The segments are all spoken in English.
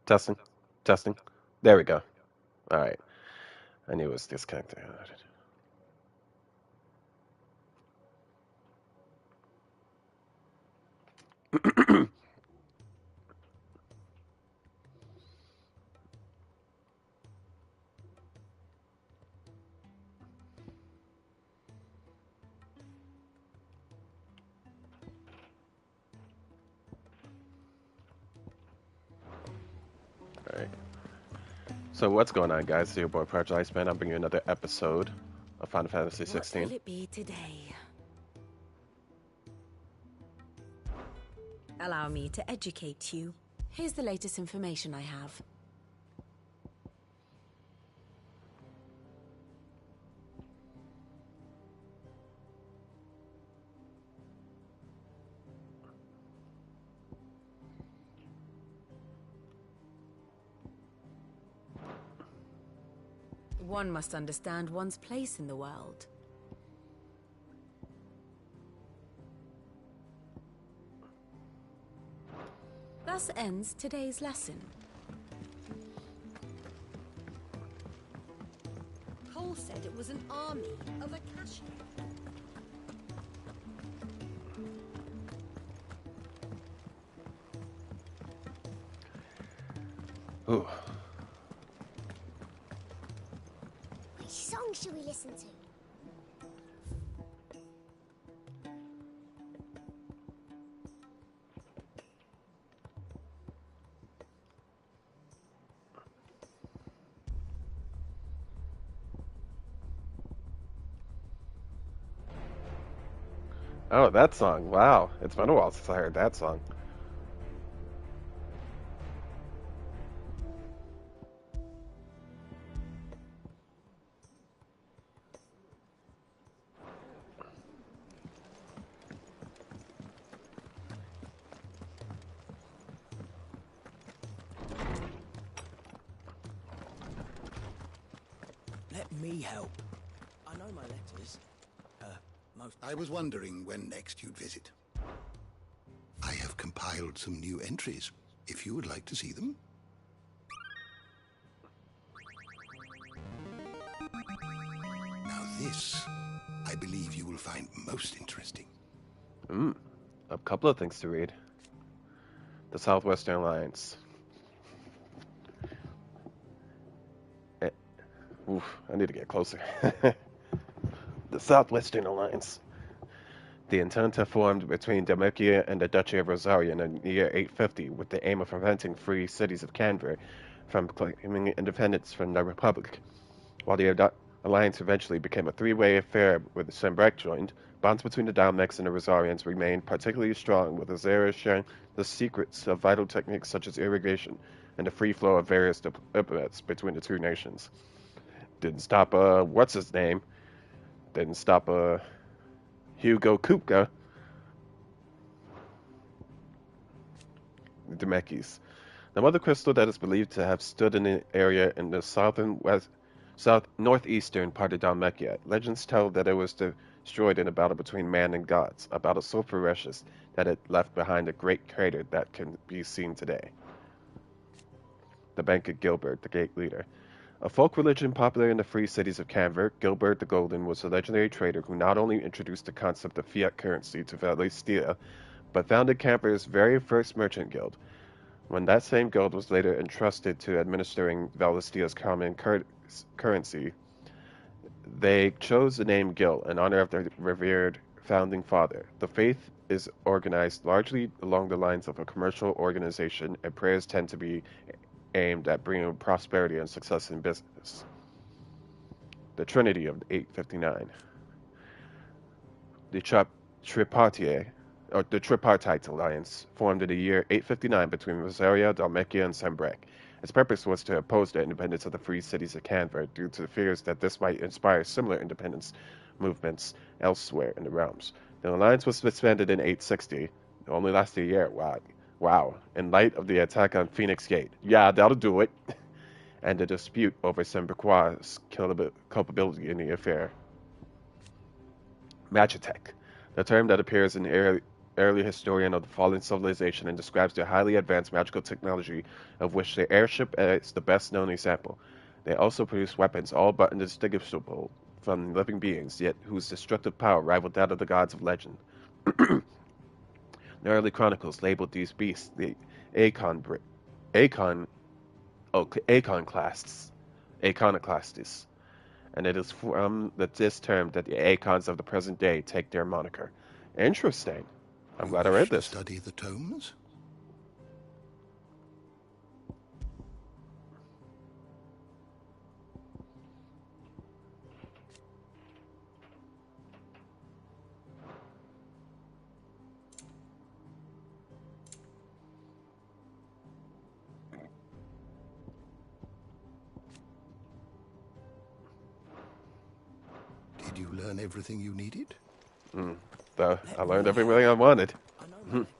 Testing. Testing. There we go. All right. I knew it was disconnected. All right. So what's going on, guys? It's your boy Project Iceman. I'm bringing you another episode of Final Fantasy What 16. will it be today? Allow me to educate you. Here's the latest information I have. One must understand one's place in the world. Thus ends today's lesson. Cole said it was an army of Akashi. Ooh. Which song should we listen to? Oh, that song. Wow. It's been a while since I heard that song. Let me help. I know my letters. Most. I was wondering when next you'd visit. I have compiled some new entries, if you would like to see them. Now this, I believe you will find most interesting. A couple of things to read. The Southwestern Alliance. Oof, I need to get closer. The Southwestern Alliance. The Entente formed between Dalmatia and the Duchy of Rosaria in the year 850 with the aim of preventing free cities of Canver from claiming independence from the Republic. While the alliance eventually became a three-way affair with Sembrek joined, bonds between the Dalmecs and the Rosarians remained particularly strong, with Azera sharing the secrets of vital techniques such as irrigation and the free flow of various diplomats between the two nations. Didn't stop, what's-his-name? Didn't stop, Hugo Kupka, the Demekis. The mother crystal that is believed to have stood in an area in the northeastern part of Dalmekia. Legends tell that it was destroyed in a battle between man and gods, a battle so ferocious that it left behind a great crater that can be seen today. The Bank of Gilbert, the Gate Leader. A folk religion popular in the free cities of Canver, Gilbert the Golden was a legendary trader who not only introduced the concept of fiat currency to Valistia, but founded Canver's very first merchant guild. When that same guild was later entrusted to administering Valistia's common currency, they chose the name Gil in honor of their revered founding father. The faith is organized largely along the lines of a commercial organization, and prayers tend to be aimed at bringing prosperity and success in business. The Trinity of 859. The Tripartite Alliance formed in the year 859 between Rosaria, Dalmekia, and Sembrek. Its purpose was to oppose the independence of the free cities of Canver due to fears that this might inspire similar independence movements elsewhere in the realms. The alliance was disbanded in 860. It only lasted a year. Wow. In light of the attack on Phoenix Gate. Yeah, that'll do it. And the dispute over Sembrequois' culpability in the affair. Magitech, the term that appears in early historian of the fallen civilization and describes their highly advanced magical technology, of which the airship is the best known example. They also produce weapons all but indistinguishable from living beings, yet whose destructive power rivaled that of the gods of legend. The early chronicles labeled these beasts the Acon, Acon, Aconoclasts, Iconoclastes, and it is from this term that the Acons of the present day take their moniker. Interesting. I'm glad I read Wish to this. study the tomes? Did you learn everything you needed? I learned everything I wanted. I know my letters.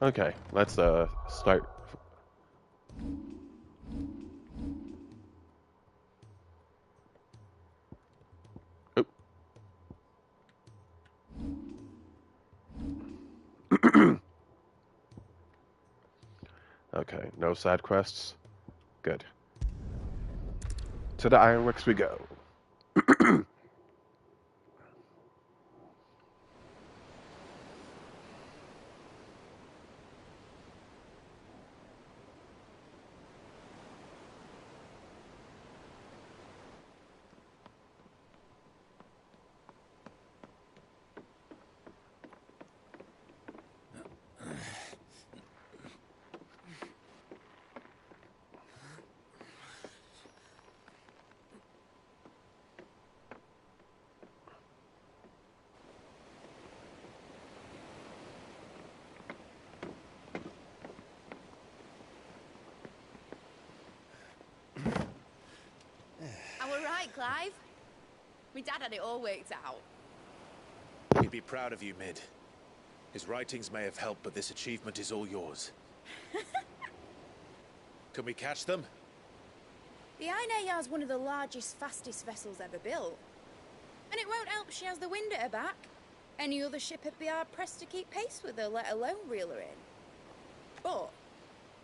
Okay, let's start. Oop. Okay, no side quests. Good. To the Ironworks we go. I were right, Clive. My dad had it all worked out. He'd be proud of you, Mid. His writings may have helped, but this achievement is all yours. Can we catch them? The Aine is one of the largest, fastest vessels ever built. And it won't help she has the wind at her back. Any other ship would be hard-pressed to keep pace with her, let alone reel her in. But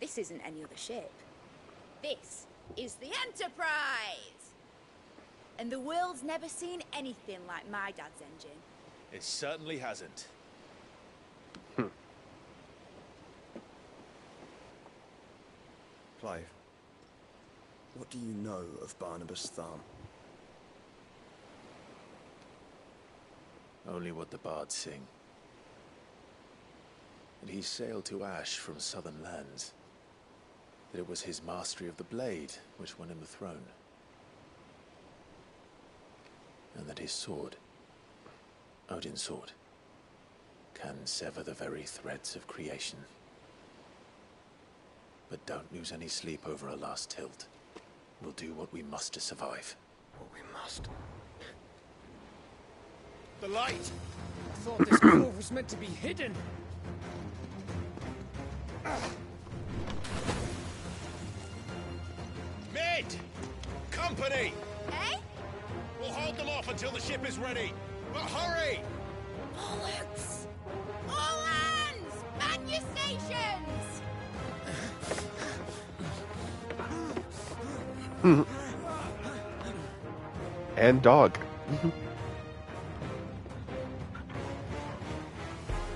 this isn't any other ship. This is the Enterprise! And the world's never seen anything like my dad's engine. It certainly hasn't. Clive, what do you know of Barnabas Thumb? Only what the bards sing. And he sailed to Ash from southern lands. That it was his mastery of the blade which won him the throne. And that his sword, Odin's sword, can sever the very threads of creation. But don't lose any sleep over a last tilt. We'll do what we must to survive. What we must. The light! I thought this cove was meant to be hidden. Mid! Company! Eh? We'll hold them off until the ship is ready. But hurry! Bollocks! All hands! Man your stations! And dog.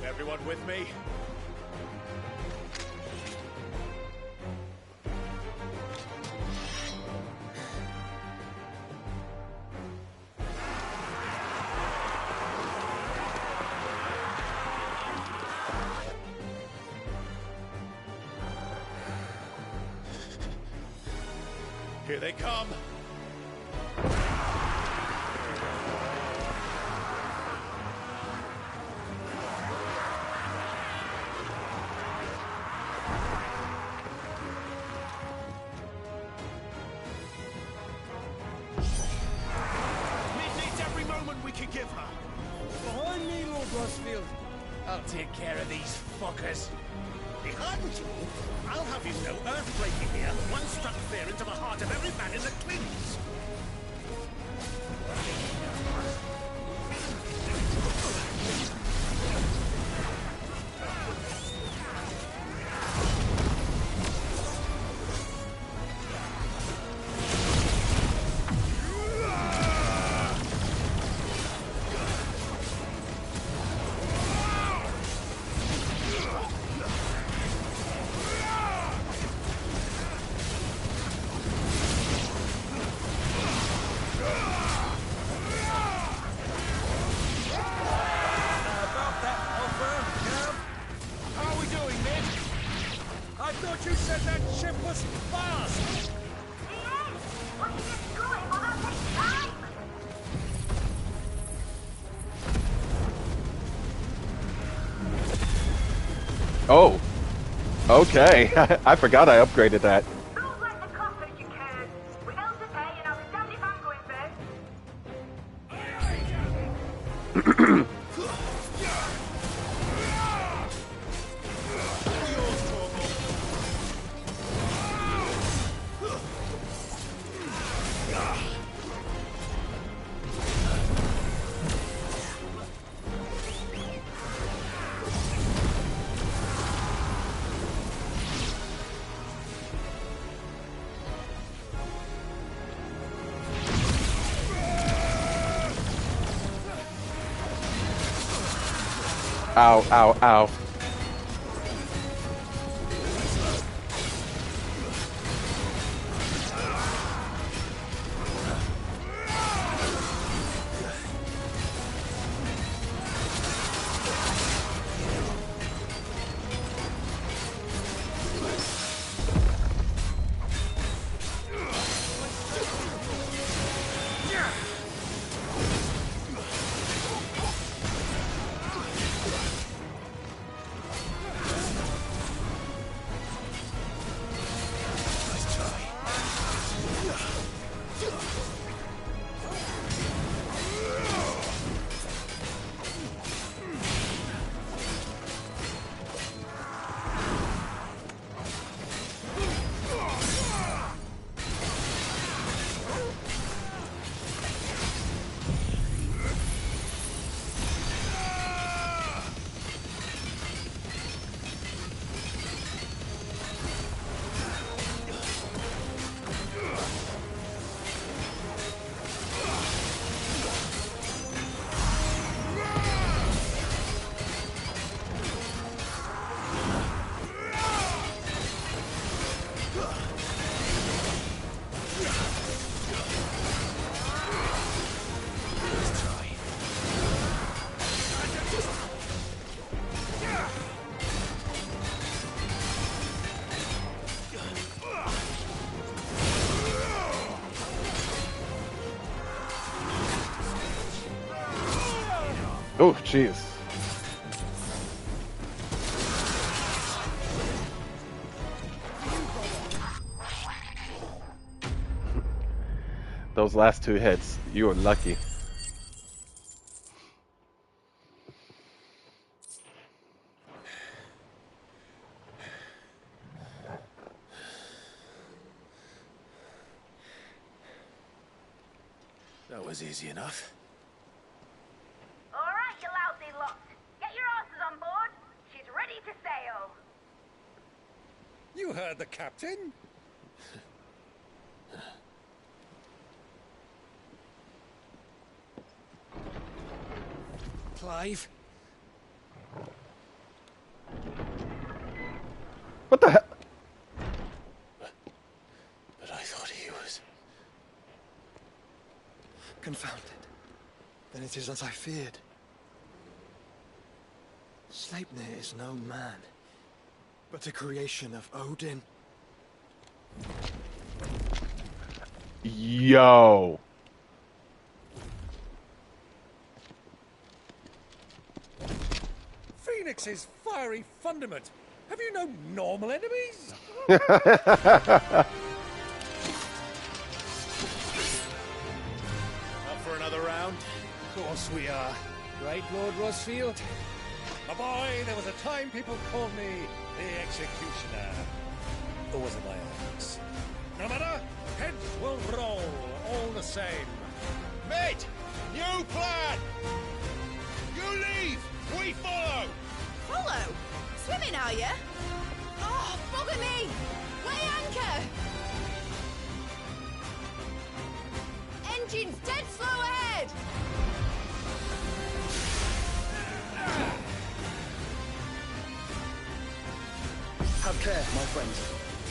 Everyone with me? Here they come. Mid needs every moment we can give her. Behind me, Lord Rosfield. I'll take care of these fuckers. Behind you? I'll have you know earthbreaking here. One struck fear into the heart of every man in the clings. I thought you said that ship was fast! Oh, okay. I forgot I upgraded that. Ow, ow, ow. Oh, jeez. Those last two hits, you were lucky. That was easy enough. Alright, you lousy lot. Get your asses on board. She's ready to sail. You heard the captain? Clive? What the hell? But I thought he was... Confounded. Then it is as I feared. Sleipnir is no man, but a creation of Odin. Yo. Phoenix's fiery fundament. Have you no normal enemies? Up for another round? Of course we are. Right, Lord Rosfield? My boy, there was a time people called me the Executioner. Or was it my axe? No matter, heads will roll all the same. Mate! New plan! You leave! We follow! Follow? Swimming, are you? Oh, bother me! Weigh anchor! Engine's dead slow ahead! Have care, my friends.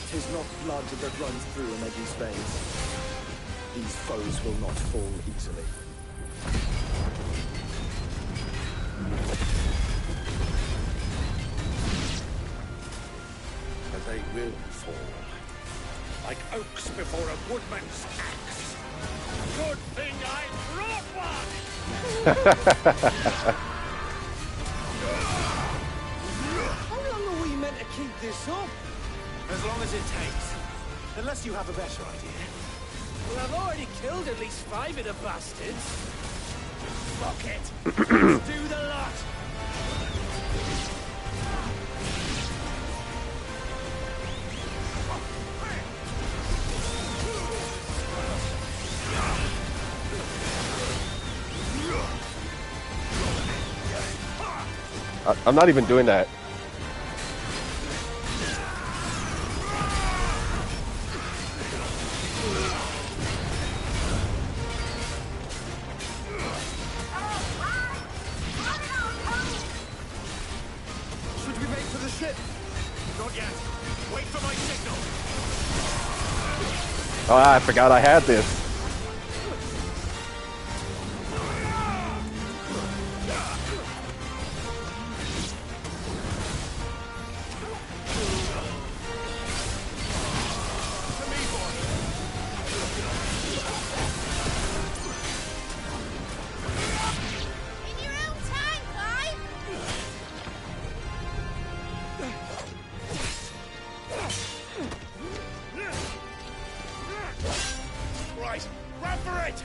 'Tis not blood that runs through an edgy's veins. These foes will not fall easily. they will fall. Like oaks before a woodman's axe. Good thing I brought one! How long are we meant to keep this up? As long as it takes. Unless you have a better idea. Well, I've already killed at least 5 of the bastards. Fuck it! Let's do the lot! I'm not even doing that. Should we wait for the ship? Not yet. Wait for my signal. Oh, I forgot I had this. In your own time, Clive! Right, run for it!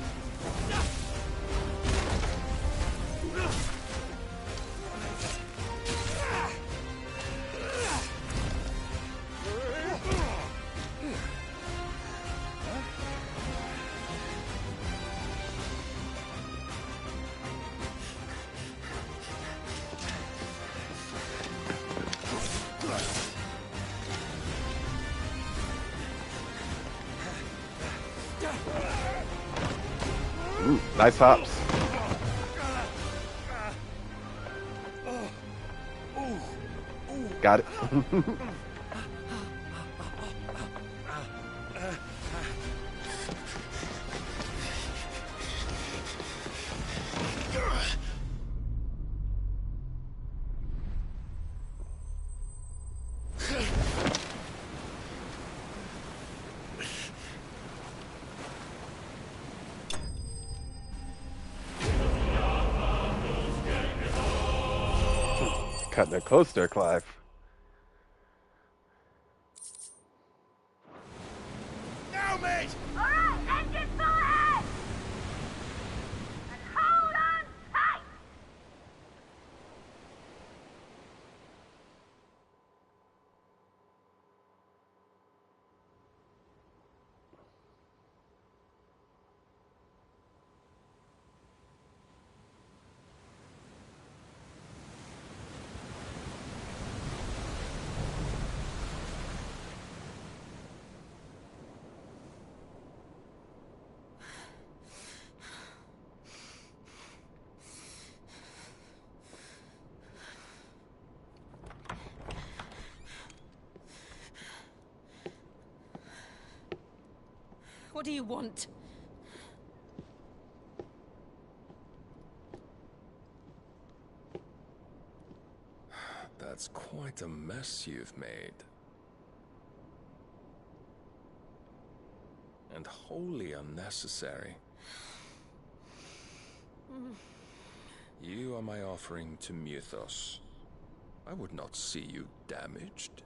Nice hops. Got it. Cutting it close there, Clive. Now, mate! Alright, engine full ahead! And hold on tight! What do you want? That's quite a mess you've made. And wholly unnecessary. You are my offering to Mythos. I would not see you damaged.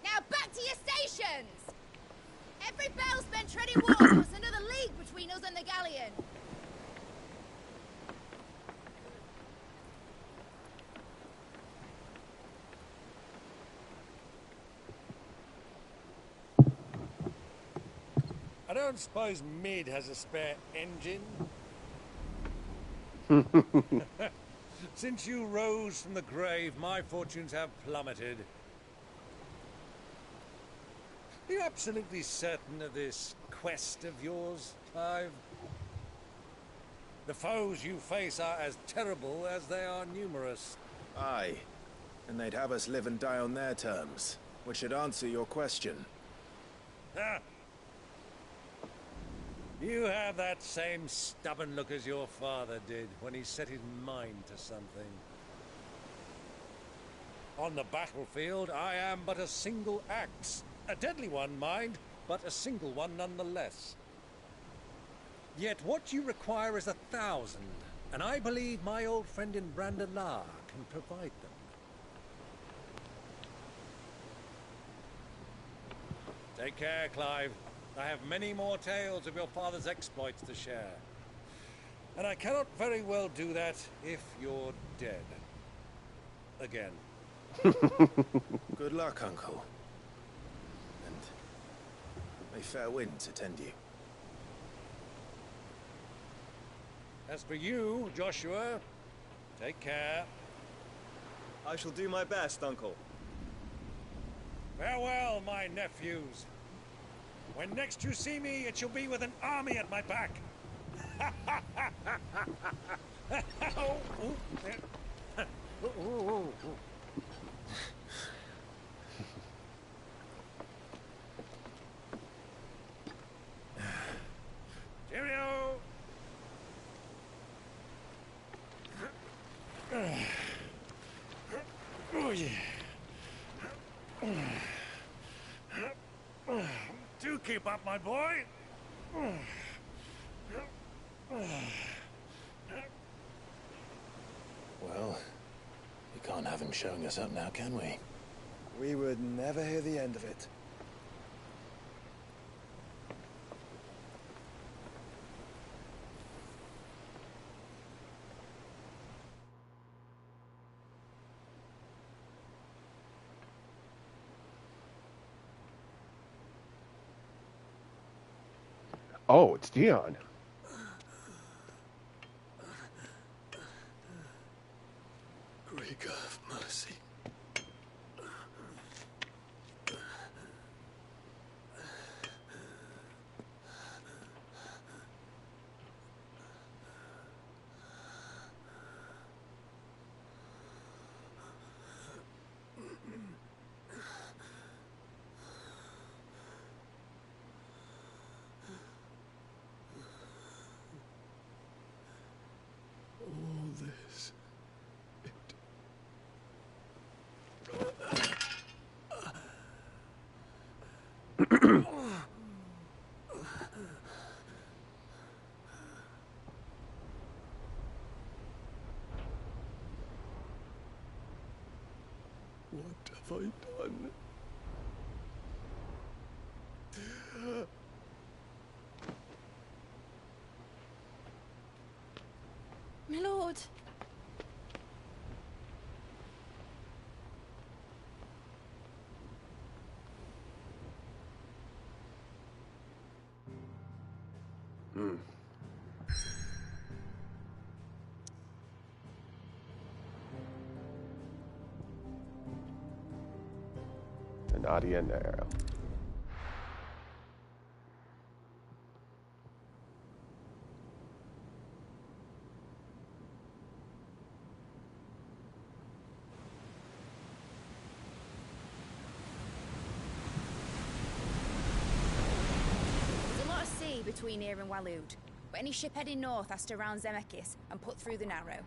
Now back to your stations! Every bell's been treading water. There's another league between us and the galleon. I don't suppose Mid has a spare engine? Since you rose from the grave, my fortunes have plummeted. Are you absolutely certain of this quest of yours, Clive? The foes you face are as terrible as they are numerous. Aye. And they'd have us live and die on their terms. which should answer your question. Ha! You have that same stubborn look as your father did when he set his mind to something. On the battlefield, I am but a single axe. A deadly one, mind, but a single one nonetheless. Yet what you require is 1,000, and I believe my old friend in Brandalar can provide them. Take care, Clive. I have many more tales of your father's exploits to share. And I cannot very well do that if you're dead. Again. Good luck, Uncle. And may fair winds attend you. As for you, Joshua, take care. I shall do my best, Uncle. Farewell, my nephews. When next you see me, it shall be with an army at my back. Cheerio! Oh, yeah. Do keep up, my boy. Well, we can't have him showing us up now, can we? We would never hear the end of it. Oh, it's Dion. Greek of mercy. All this. What have I done? My lord. Nadia Nero. There's a lot of sea between here and Waloed, but any ship heading north has to round Zemeckis and put through the Narrow.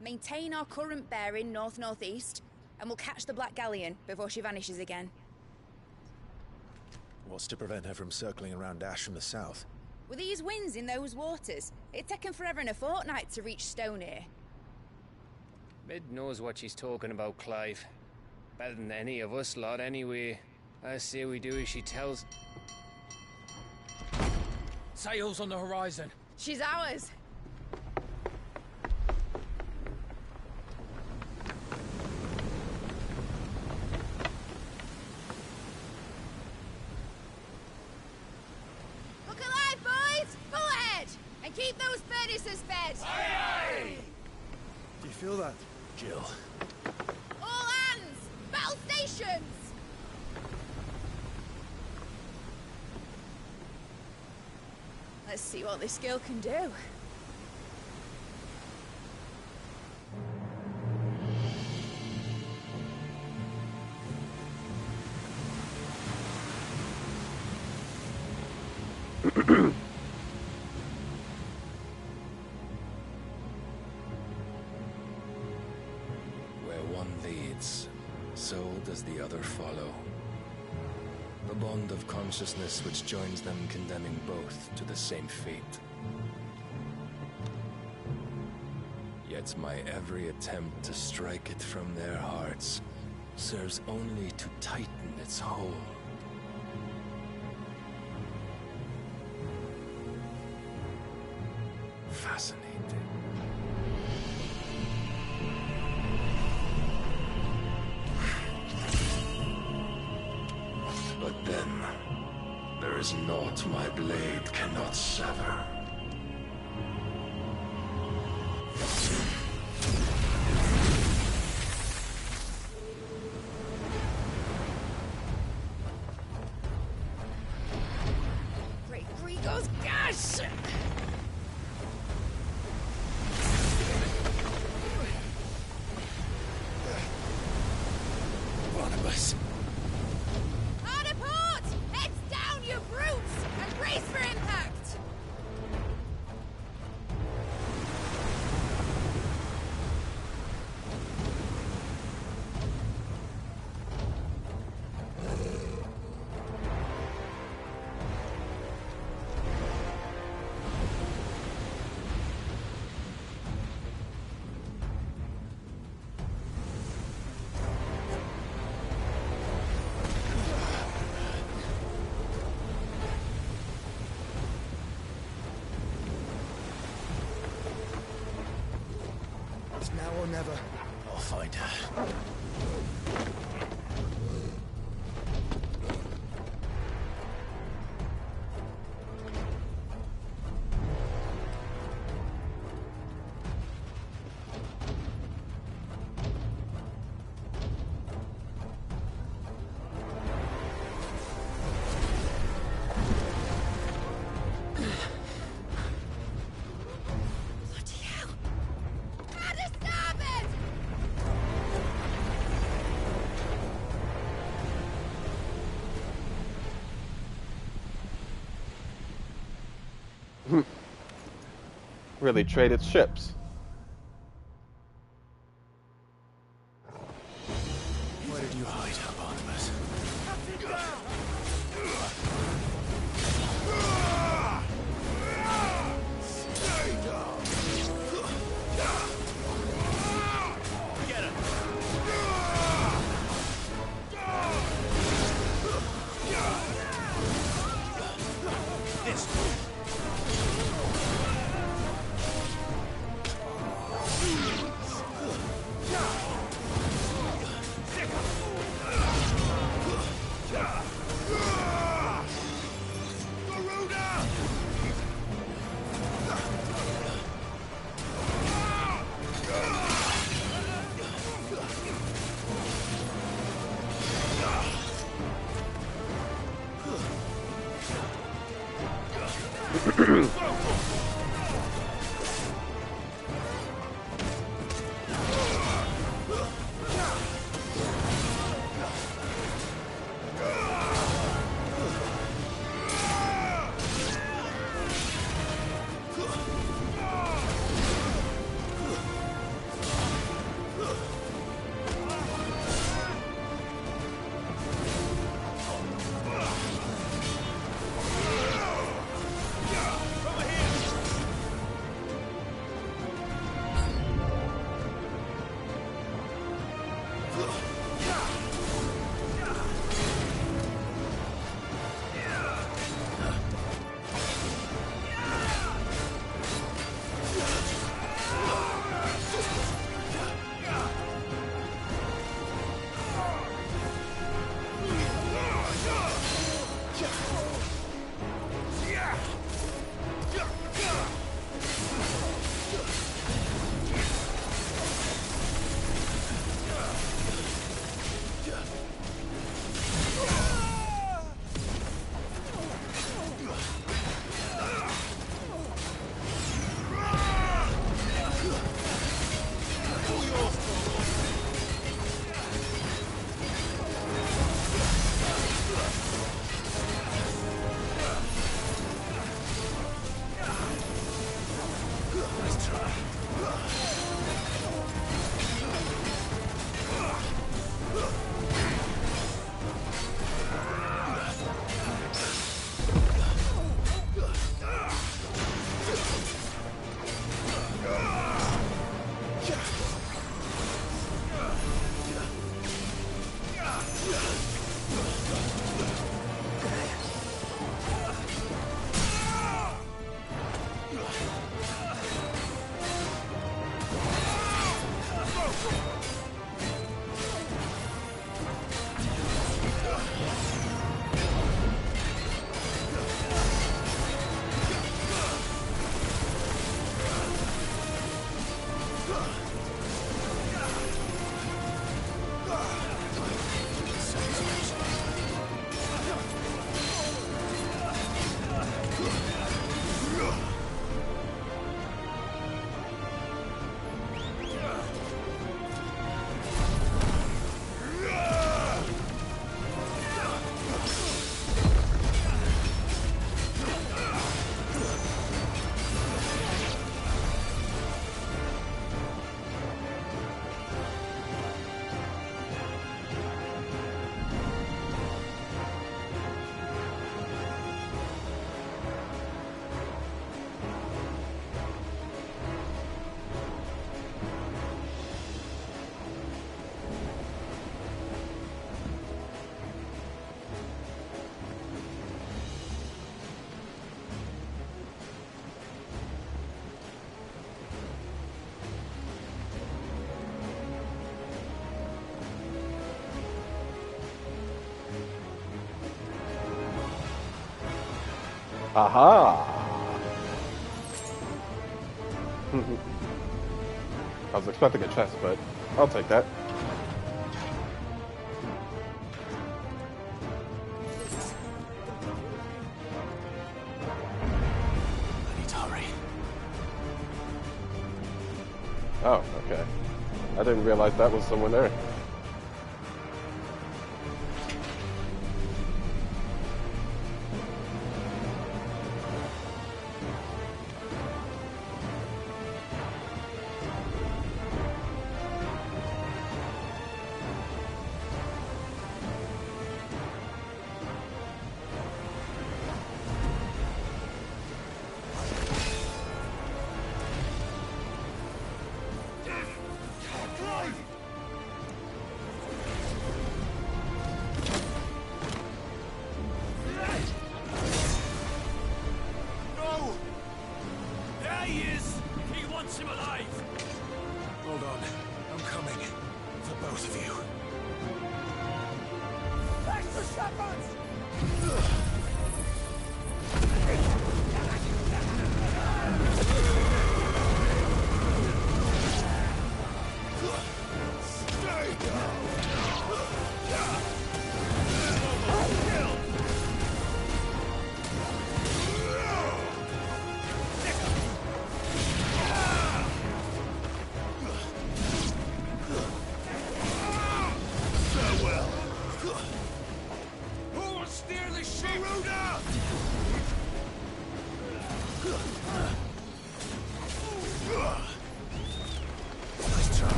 Maintain our current bearing north-northeast, and we'll catch the Black Galleon before she vanishes again. What's to prevent her from circling around Ash from the south? With these winds in those waters, it'd taken forever and a fortnight to reach Stonehere. Mid knows what she's talking about, Clive. Better than any of us lot, anyway. I say we do as she tells. Sails on the horizon. She's ours. Look alive, boys! Pull ahead! And keep those furnaces fed! Aye, aye! Do you feel that? Jill. All hands! Battle stations! Let's see what this girl can do. so does the other follow. A bond of consciousness which joins them, condemning both to the same fate. Yet my every attempt to strike it from their hearts serves only to tighten its hold. Fascinating. But then, there is naught my blade cannot sever. Great Grigos, gosh! Barnabas! Hard a port! Heads down, you brutes! And brace for impact! It's now or never. I'll find her. Bloody hell! How to stop it! Really traded ships. Where did you hide her, Barnabas? Get her! This Over here! Aha! I was expecting a chest, but I'll take that. I need to hurry. Oh, okay. I didn't realize that was someone there.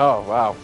Oh, wow.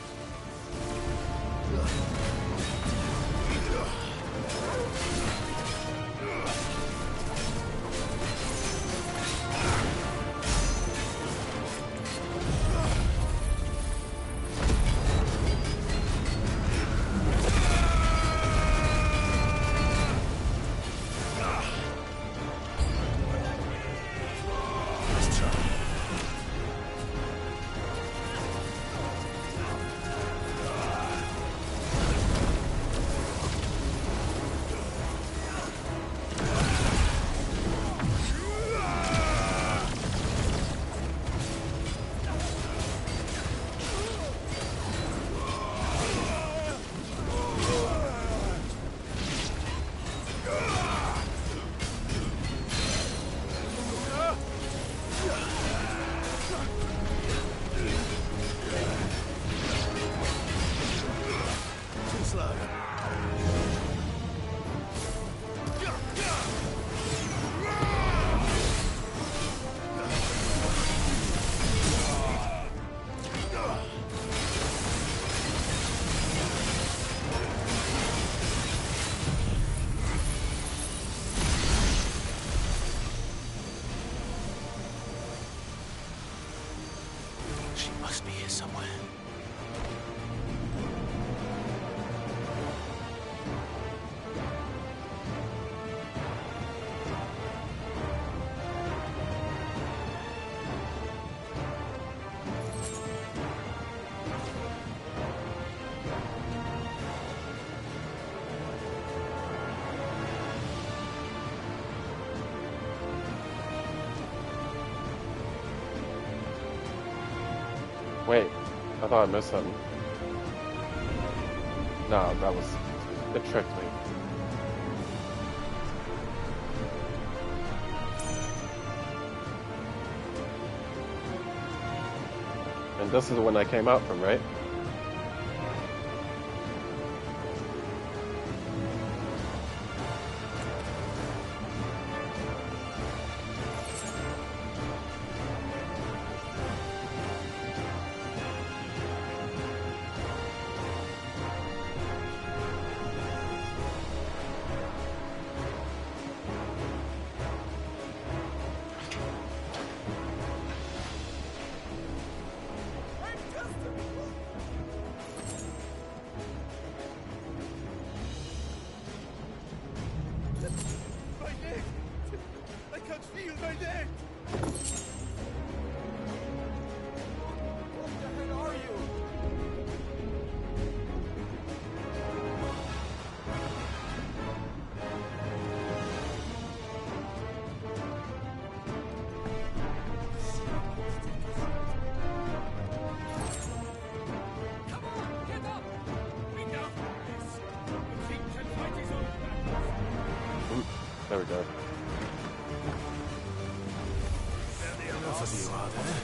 She must be here somewhere. Wait, I thought I missed something. No, that was... It tricked me. And this is the one I came out from, right? My leg! I can't feel my leg! What the hell are you? Come on, get up! Enough of this! The king can fight his own battles! There we go. Enough of you, are there?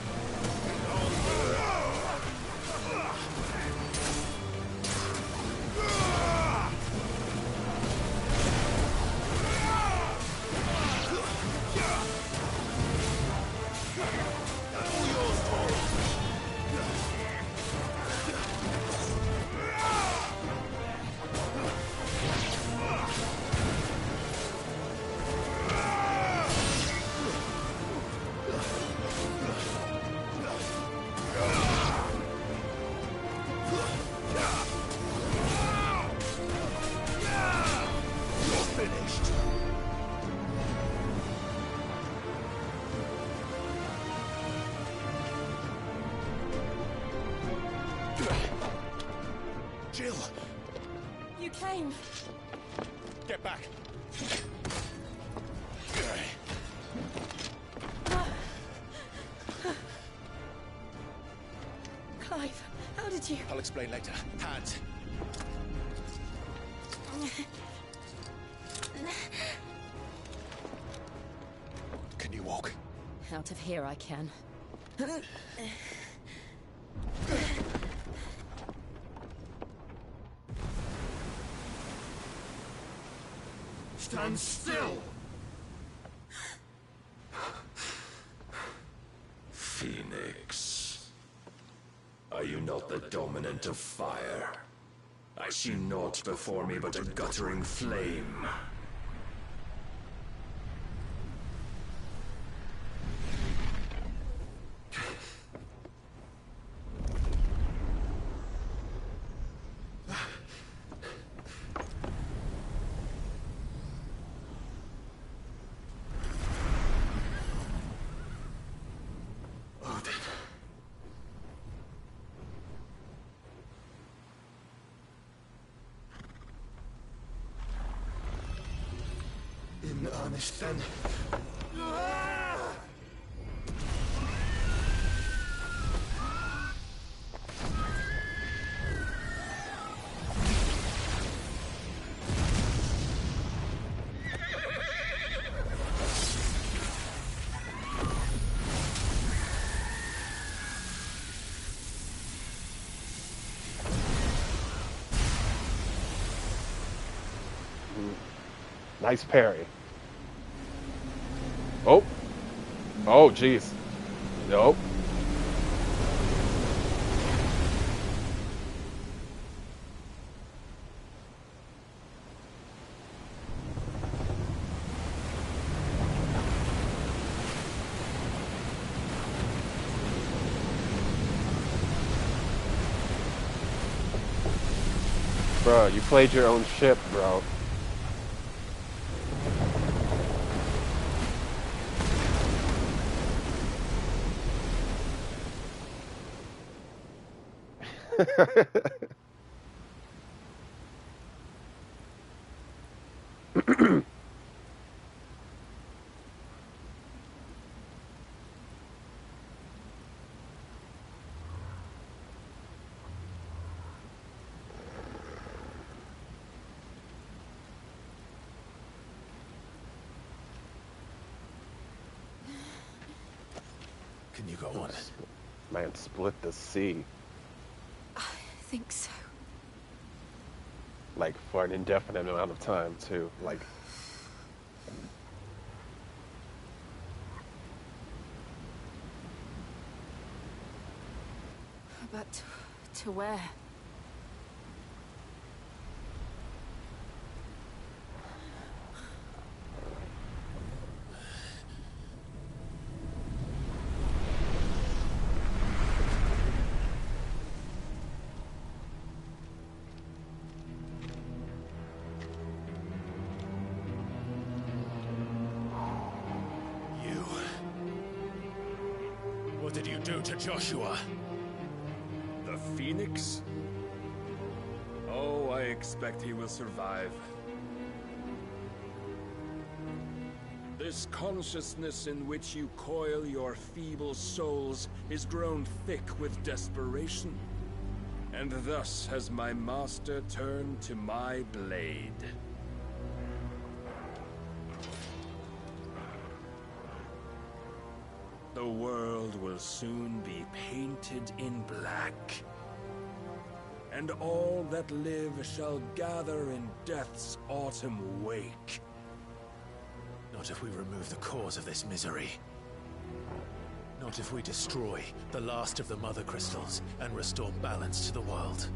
Jill! You came. Get back! Clive, how did you... I'll explain later. Hands. Can you walk? Out of here I can. Stand still! Phoenix. Are you not the dominant of fire? I see naught before me but a guttering flame. Odin. In earnest then. Nice parry. Oh. Oh, jeez. Nope. Bro, you played your own ship, bro. Can you go on? Man split the sea. I think so. Like, for an indefinite amount of time, too. Like... But to where? What did you do to Joshua? The Phoenix? Oh, I expect he will survive. This consciousness in which you coil your feeble souls is grown thick with desperation. And thus has my master turned to my blade. The world will soon be painted in black. And all that live shall gather in death's autumn wake. Not if we remove the cause of this misery. Not if we destroy the last of the Mother Crystals and restore balance to the world.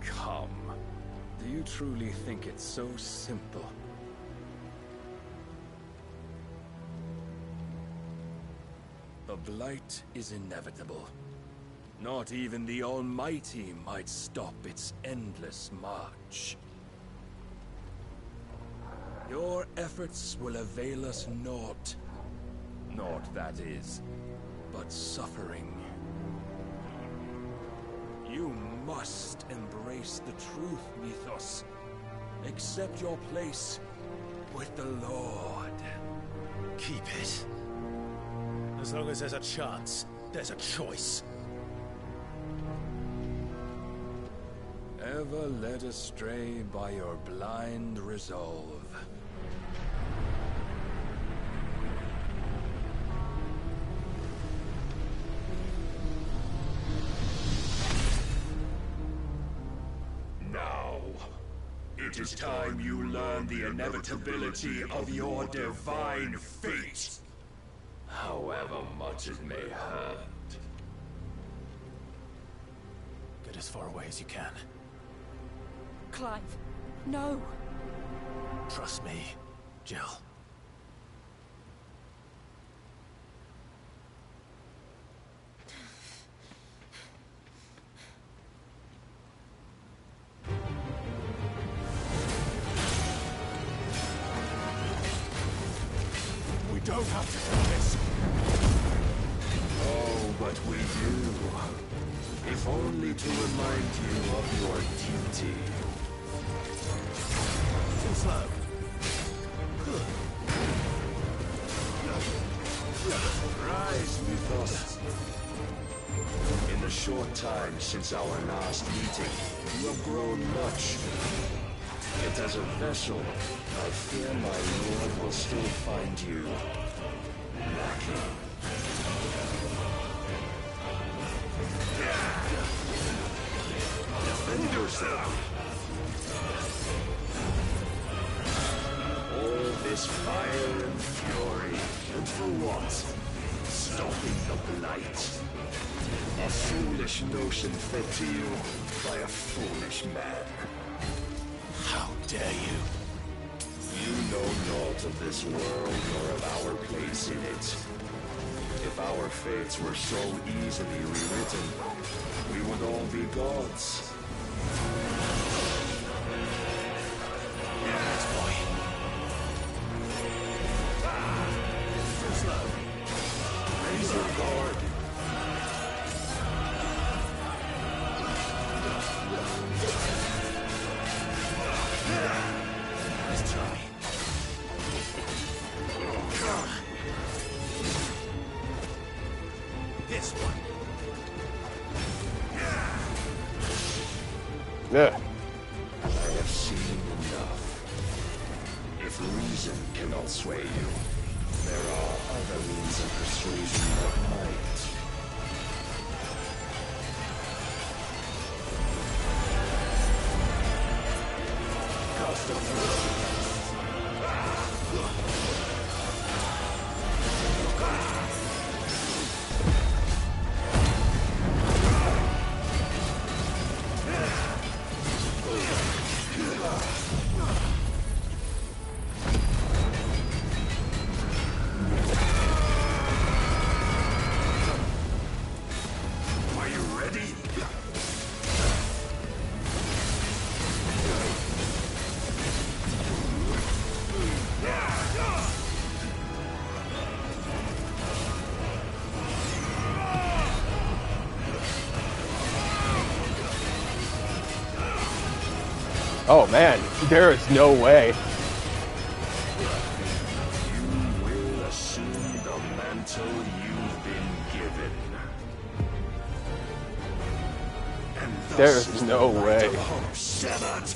Come. Do you truly think it's so simple? The Blight is inevitable. Not even the Almighty might stop its endless march. Your efforts will avail us naught. Naught, that is, but suffering. You must embrace the truth, Mythos. Accept your place with the Lord. Keep it. As long as there's a chance, there's a choice. Ever led astray by your blind resolve. Now, it is time you learn the inevitability of your divine fate. However much it may hurt. Get as far away as you can. Clive, no! Trust me, Jill. We don't have to do this. Oh, but we do. If only to remind you of your duty. Too slow. Rise, Mythos. In the short time since our last meeting, you have grown much. Yet as a vessel, I fear my lord will still find you lacking. Defend yourself! All this fire and fury, and for what? Stopping the Blight. A foolish notion fed to you by a foolish man. How dare you? You know naught of this world nor of our place in it. If our fates were so easily rewritten, we would all be gods. Yes, boy. Too slow. Raise your guard. Let's try. This one. Yeah. I have seen enough. If reason cannot sway you, There are other means of persuasion that might. Are you ready? Oh man, there is no way. You will assume the mantle you've been given. And There thus is is no the light way. of hope severed.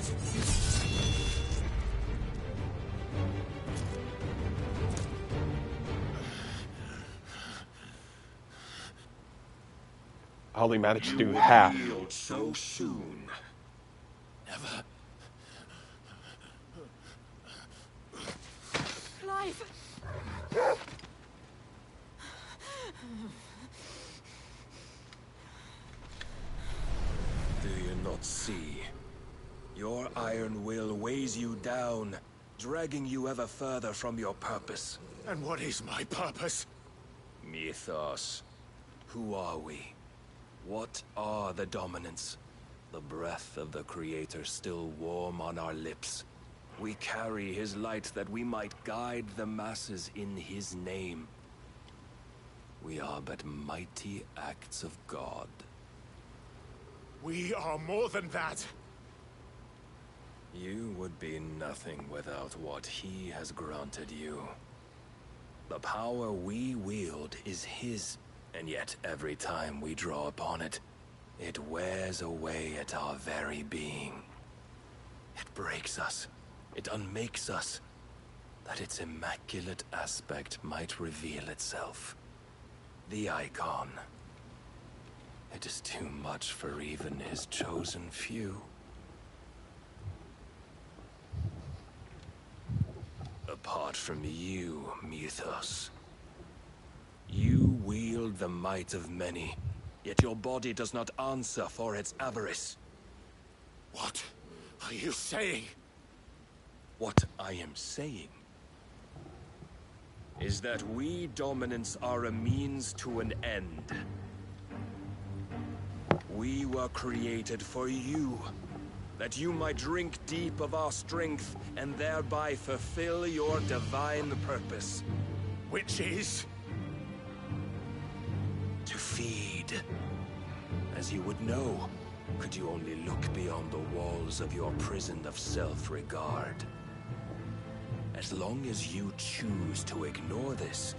I only managed to do You half. yield so soon. Never. Clive! Do you not see? Your iron will weighs you down, dragging you ever further from your purpose. And what is my purpose? Mythos. Who are we? What are the dominants? The breath of the Creator still warm on our lips. We carry his light that we might guide the masses in his name. We are but mighty acts of God. We are more than that. You would be nothing without what he has granted you. The power we wield is his, and yet every time we draw upon it, it wears away at our very being. It breaks us, it unmakes us, that its immaculate aspect might reveal itself. The icon. It is too much for even his chosen few. Apart from you, Mythos. You wield the might of many, yet your body does not answer for its avarice. What are you saying? What I am saying is that we dominants are a means to an end. We were created for you, that you might drink deep of our strength and thereby fulfill your divine purpose. Which is? To feed. As you would know, could you only look beyond the walls of your prison of self-regard. As long as you choose to ignore this,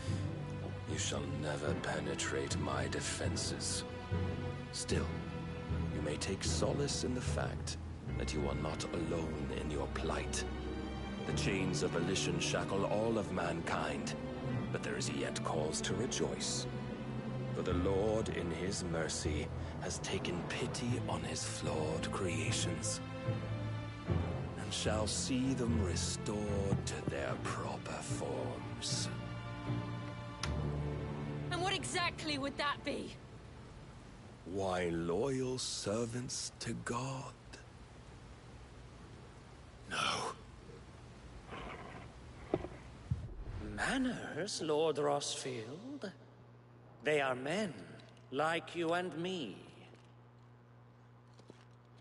you shall never penetrate my defenses. Still, you may take solace in the fact that you are not alone in your plight. The chains of volition shackle all of mankind, but there is yet cause to rejoice. For the Lord, in his mercy, has taken pity on his flawed creations, and shall see them restored to their proper forms. And what exactly would that be? Why, loyal servants to God. No. Manners, Lord Rossfield? They are men, like you and me.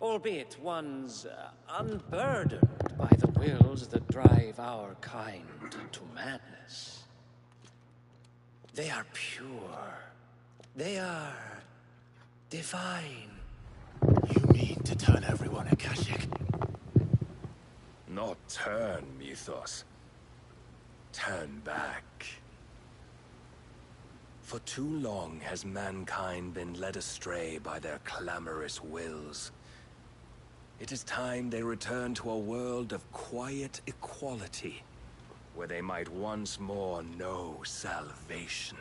Albeit ones unburdened by the wills that drive our kind to madness. They are pure. They are divine. You mean to turn everyone Akashic? Not turn, Mythos. Turn back. For too long has mankind been led astray by their clamorous wills. It is time they return to a world of quiet equality, where they might once more know salvation.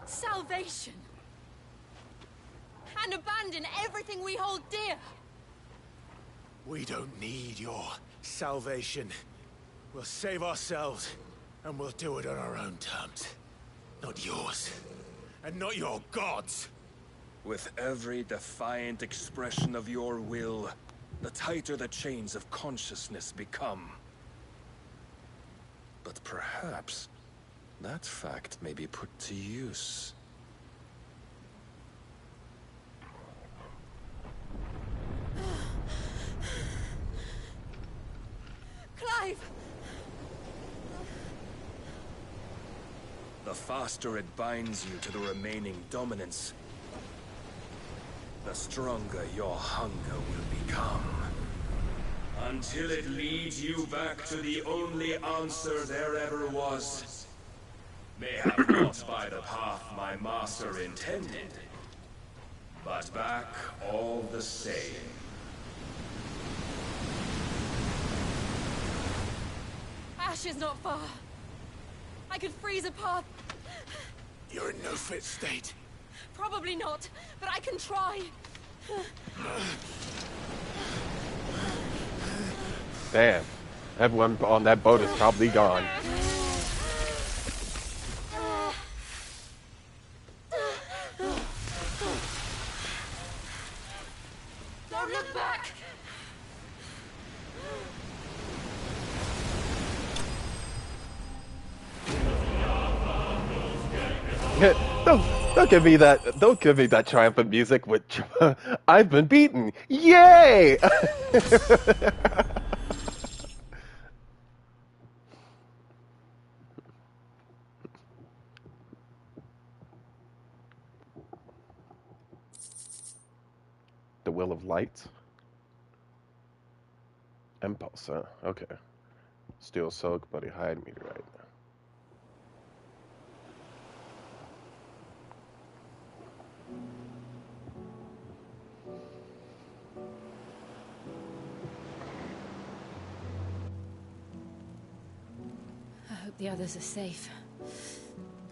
Salvation! And abandon everything we hold dear! We don't need your salvation. We'll save ourselves, and we'll do it on our own terms. Not yours. And not your gods! With every defiant expression of your will, the tighter the chains of consciousness become. But perhaps that fact may be put to use. Clive! The faster it binds you to the remaining dominance, the stronger your hunger will become. Until it leads you back to the only answer there ever was. Mayhap not by the path my master intended, but back all the same. Ash is not far. I could freeze a path. You're in no fit state. Probably not, but I can try. Damn. Everyone on that boat is probably gone. Don't look back! Don't give me that. Don't give me that triumphant music. With I've been beaten. Yay! The will of light. Impulse, huh? Okay. Steel soak, bloody hide meteorite. I hope the others are safe.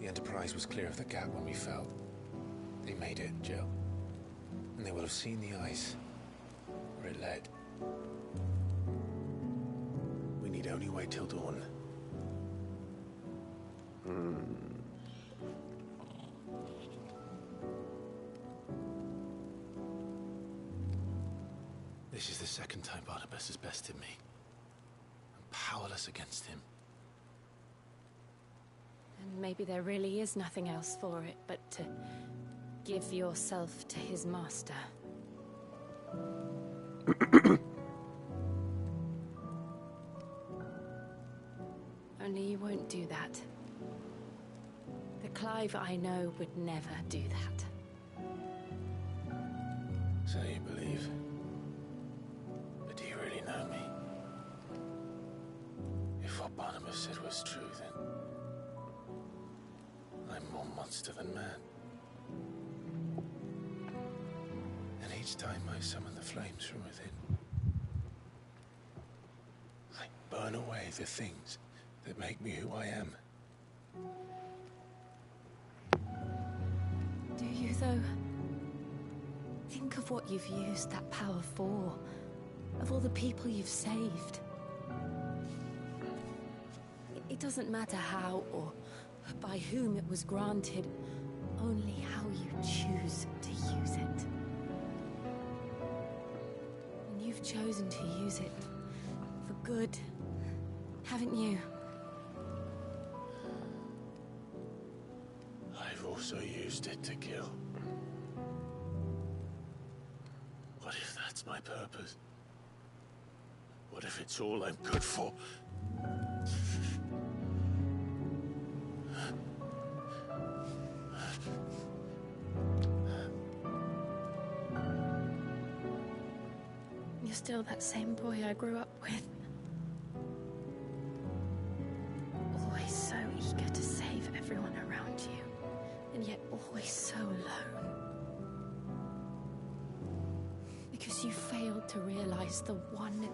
The Enterprise was clear of the gap when we fell. They made it, Jill. And they will have seen the ice where it led. We need only wait till dawn. This is the second time Barnabas has bested me. I'm powerless against him. And maybe there really is nothing else for it but to give yourself to his master. Only you won't do that. The Clive I know would never do that. So you believe? But do you really know me? If what Barnabas said was true, then I'm more monster than man. And each time I summon the flames from within, I burn away the things that make me who I am. Do you, though? Think of what you've used that power for. Of all the people you've saved. It doesn't matter how or by whom it was granted, only how you choose to use it. And you've chosen to use it for good, haven't you? I've also used it to kill. What if that's my purpose? What if it's all I'm good for? You're still that same boy I grew up with. Always so eager to save everyone around you, and yet always so alone. Because you failed to realize the one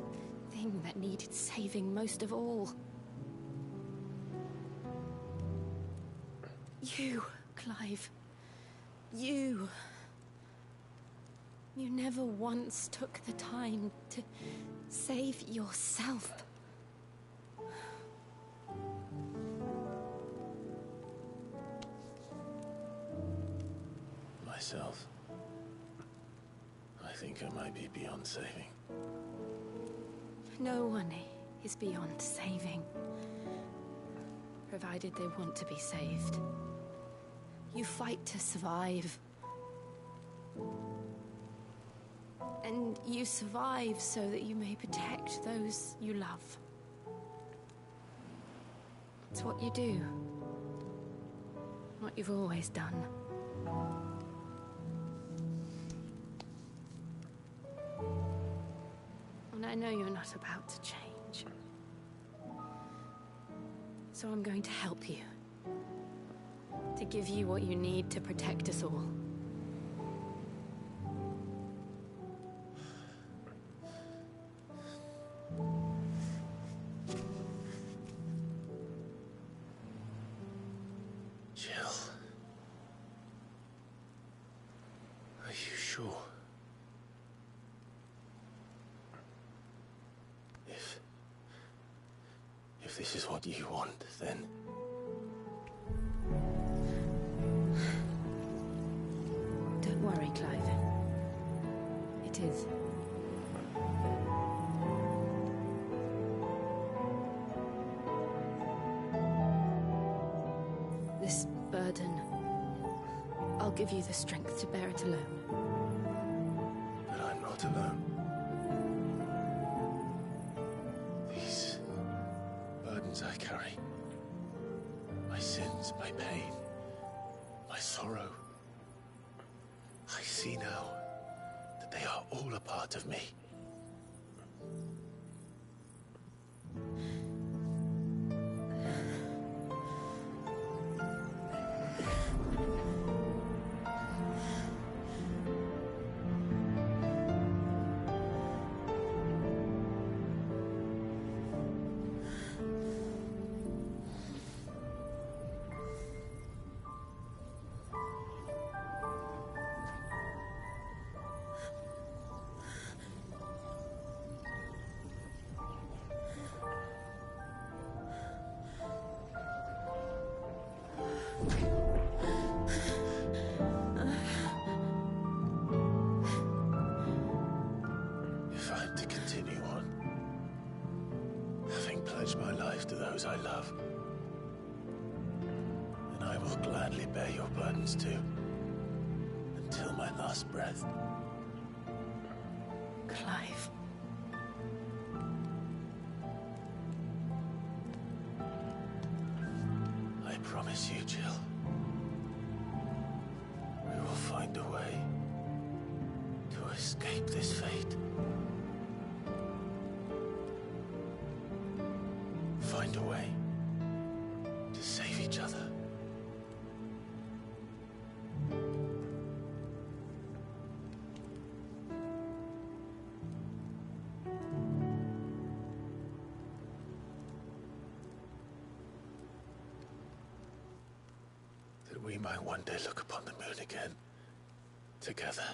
thing that needed saving most of all. You, Clive. You. You never once took the time to save yourself. Myself. I think I might be beyond saving. No one is beyond saving, provided they want to be saved. You fight to survive. And you survive so that you may protect those you love. It's what you do. What you've always done. And I know you're not about to change. So I'm going to help you. To give you what you need to protect us all. Jill. Are you sure? If this is what you want, then... Don't worry, Clive. It is. This burden, I'll give you the strength to bear it alone. But I'm not alone. These burdens I carry, my sins, my pain, my sorrow, I see now that they are all a part of me. If I'm to continue on, having pledged my life to those I love, then I will gladly bear your burdens too, until my last breath. Clive. I promise you, Jill, we will find a way to escape this fate. Find a way to save each other. That we might one day look upon the moon again, together.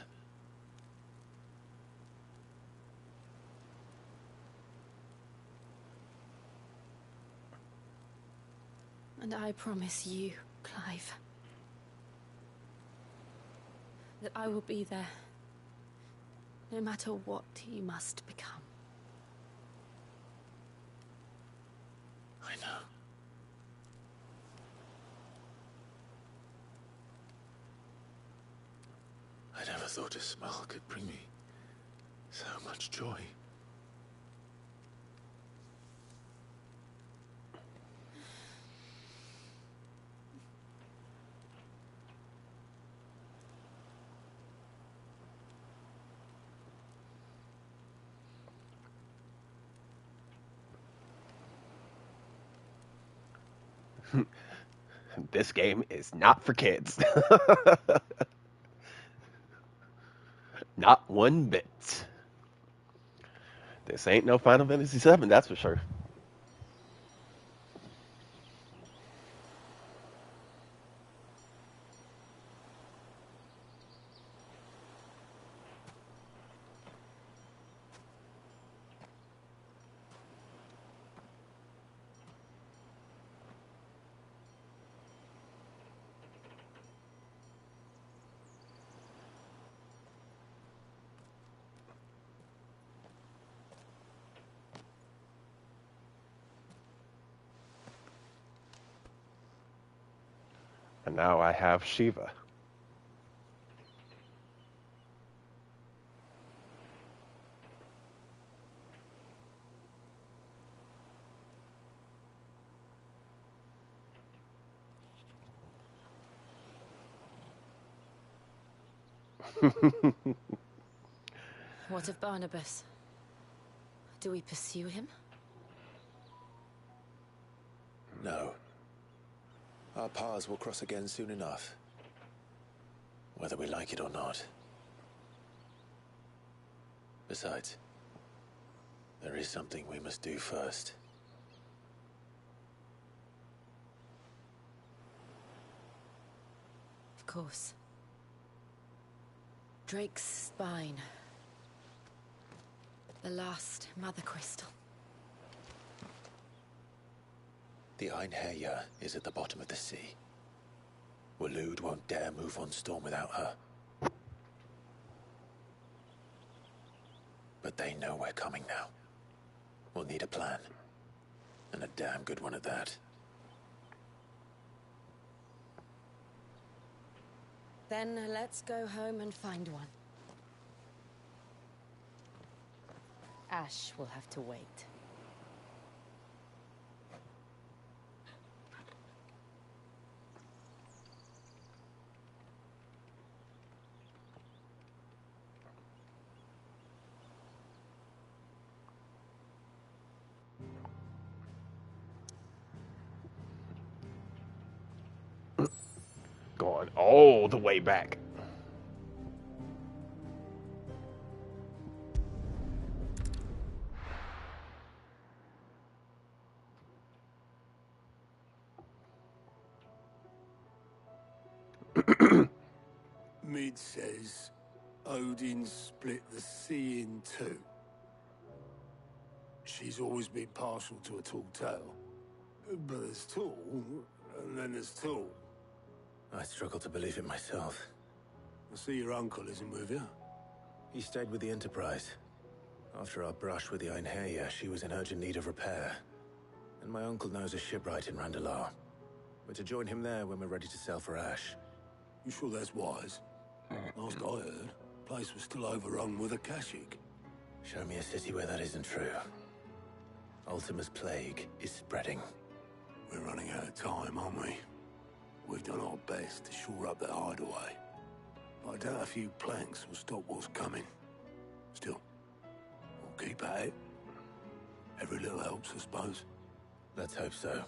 And I promise you, Clive, that I will be there, no matter what you must become. I know. I never thought a smile could bring me so much joy. This game is not for kids. Not one bit. This ain't no Final Fantasy VII, that's for sure. And now I have Shiva. What of Barnabas? Do we pursue him? No. Our paths will cross again soon enough. Whether we like it or not. Besides, there is something we must do first. Of course. Drake's spine. The last Mother Crystal. The Einherja is at the bottom of the sea. Waloed won't dare move on Storm without her. But they know we're coming now. We'll need a plan. And a damn good one at that. Then let's go home and find one. Ash will have to wait. Going all the way back. Mid says Odin split the sea in two. She's always been partial to a tall tale. But there's tall, and then there's tall. I struggle to believe it myself. I see your uncle isn't with you. He stayed with the Enterprise. After our brush with the Einherja, she was in urgent need of repair. And my uncle knows a shipwright in Randalar. We're to join him there when we're ready to sail for Ash. You sure that's wise? Last I heard, the place was still overrun with Akashic. Show me a city where that isn't true. Ultima's plague is spreading. We're running out of time, aren't we? We've done our best to shore up that hideaway. But I doubt a few planks will stop what's coming. Still, we'll keep at it. Every little helps, I suppose. Let's hope so.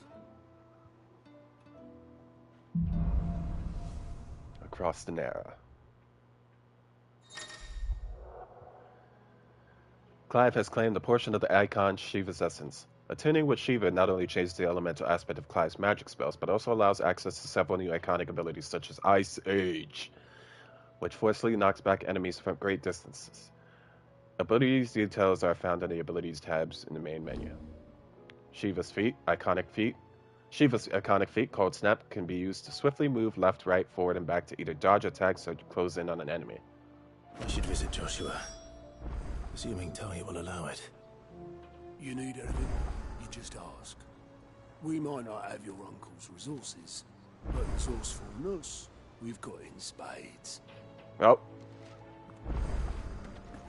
Across the Narrow. Clive has claimed a portion of the icon Shiva's essence. Attuning with Shiva not only changes the elemental aspect of Clive's magic spells, but also allows access to several new iconic abilities such as Ice Age, which forcefully knocks back enemies from great distances. Abilities details are found in the abilities tabs in the main menu. Shiva's iconic feat, called Snap, can be used to swiftly move left, right, forward, and back to either dodge attacks or close in on an enemy. I should visit Joshua, assuming Talia will allow it. You need anything, you just ask. We might not have your uncle's resources, but resourcefulness, we've got in spades. Oh.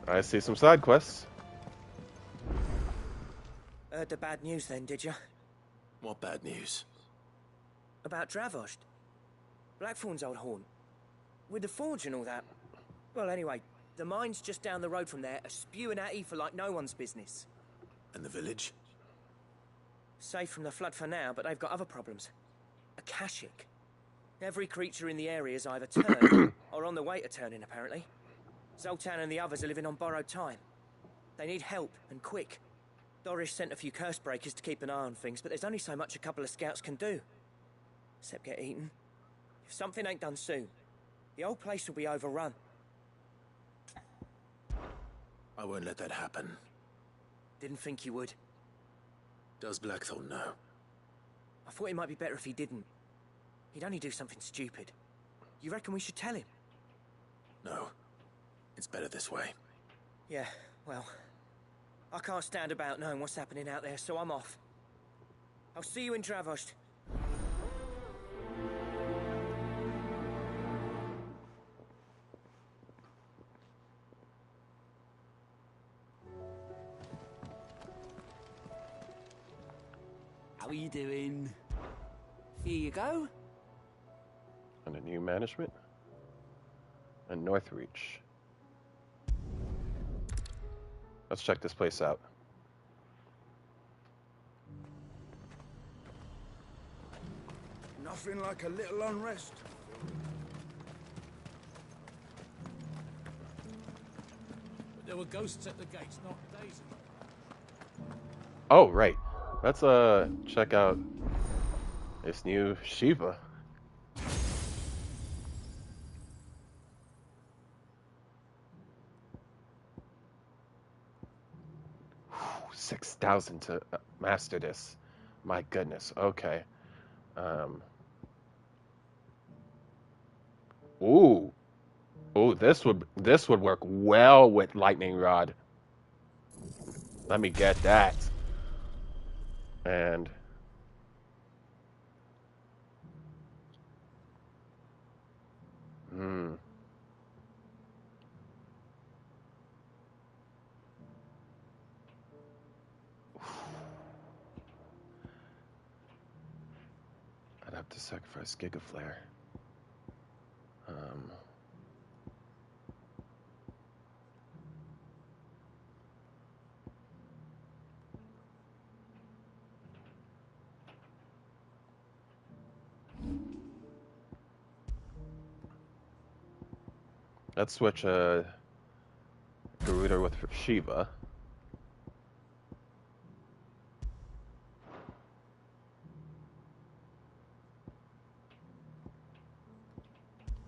I see some side quests. Heard the bad news then, did you? What bad news? About Dravost. Blackthorn's old haunt. With the forge and all that. Well, anyway, the mine's just down the road from there are spewing out ether like no one's business. And the village? Safe from the flood for now, but they've got other problems. Akashic. Every creature in the area is either turned or on the way to turning, apparently. Zoltan and the others are living on borrowed time. They need help, and quick. Doris sent a few curse breakers to keep an eye on things, but there's only so much a couple of scouts can do. Except get eaten. If something ain't done soon, the old place will be overrun. I won't let that happen. Didn't think you would. Does Blackthorn know? I thought it might be better if he didn't. He'd only do something stupid. You reckon we should tell him? No. It's better this way. Yeah, well, I can't stand about knowing what's happening out there, so I'm off. I'll see you in Dravost. are you doing? Here you go. And a new management. And Northreach. Let's check this place out. Nothing like a little unrest. But there were ghosts at the gates, not Daisy. Oh, right. Let's check out this new Shiva. 6,000 to master this. My goodness. Okay. Ooh. Ooh, this would work well with lightning rod. Let me get that. And I'd have to sacrifice Giga Flare. Let's switch Garuda with Shiva.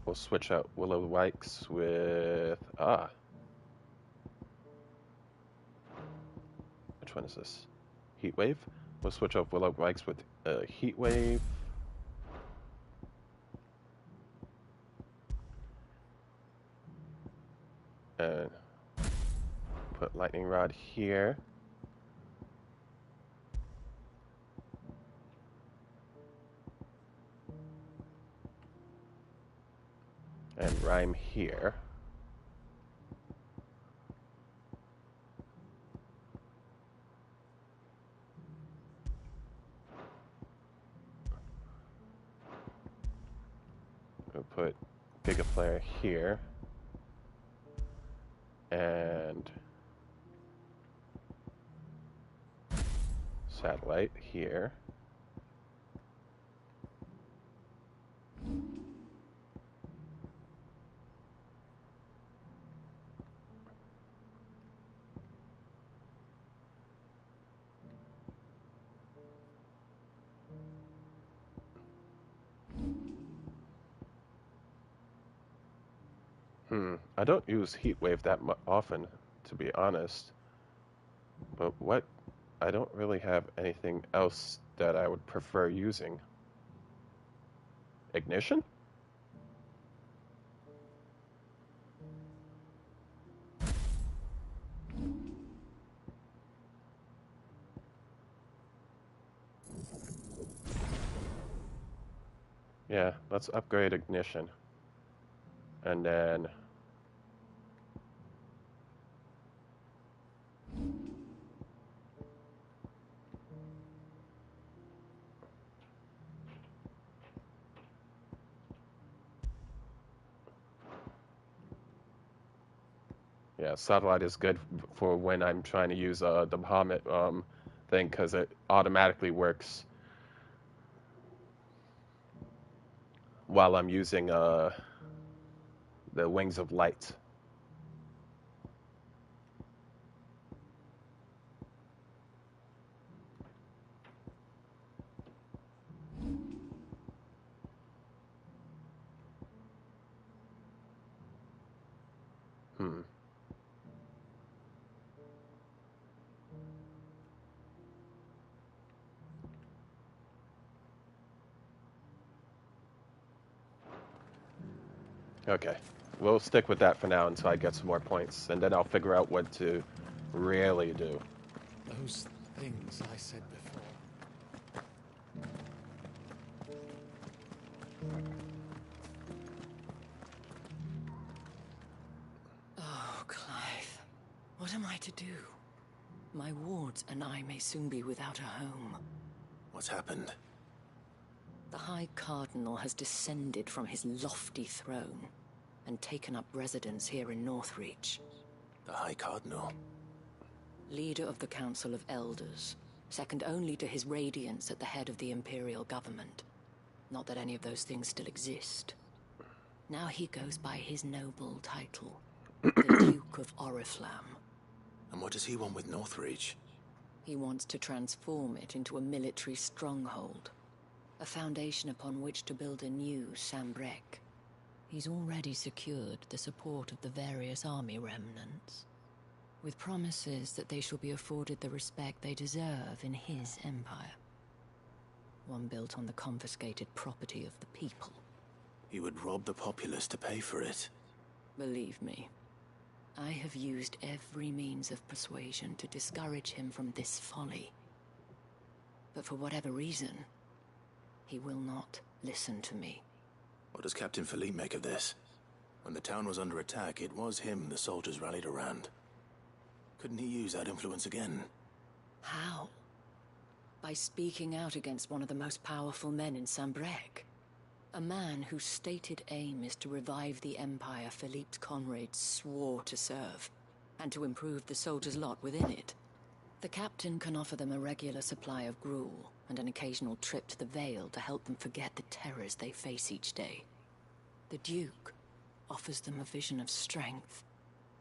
We'll switch out Willow Wikes with which one is this? Heatwave. We'll switch out Willow Wikes with Heatwave. And put Lightning Rod here. And Rhyme here. We'll put Giga Flare here. And Satellite here. I don't use Heatwave that often, to be honest. But what? I don't really have anything else that I would prefer using. Ignition? Yeah, let's upgrade Ignition. And then yeah, Satellite is good for when I'm trying to use the Bahamut thing, because it automatically works while I'm using the Wings of Light. Okay, we'll stick with that for now until I get some more points, and then I'll figure out what to really do. Those things I said before. Oh, Clive. What am I to do? My wards and I may soon be without a home. What's happened? The High Cardinal has descended from his lofty throne and taken up residence here in Northreach. The High Cardinal? Leader of the Council of Elders, second only to his Radiance at the head of the Imperial government. Not that any of those things still exist. Now he goes by his noble title, the Duke of Oriflamme. And what does he want with Northreach? He wants to transform it into a military stronghold, a foundation upon which to build a new Sambrek. He's already secured the support of the various army remnants, with promises that they shall be afforded the respect they deserve in his empire. One built on the confiscated property of the people. He would rob the populace to pay for it. Believe me, I have used every means of persuasion to discourage him from this folly. But for whatever reason, he will not listen to me. What does Captain Philippe make of this? When the town was under attack, it was him the soldiers rallied around. Couldn't he use that influence again? How? By speaking out against one of the most powerful men in Sambrek. A man whose stated aim is to revive the empire Philippe's comrades swore to serve, and to improve the soldiers' lot within it. The captain can offer them a regular supply of gruel, and an occasional trip to the Vale to help them forget the terrors they face each day. The Duke offers them a vision of strength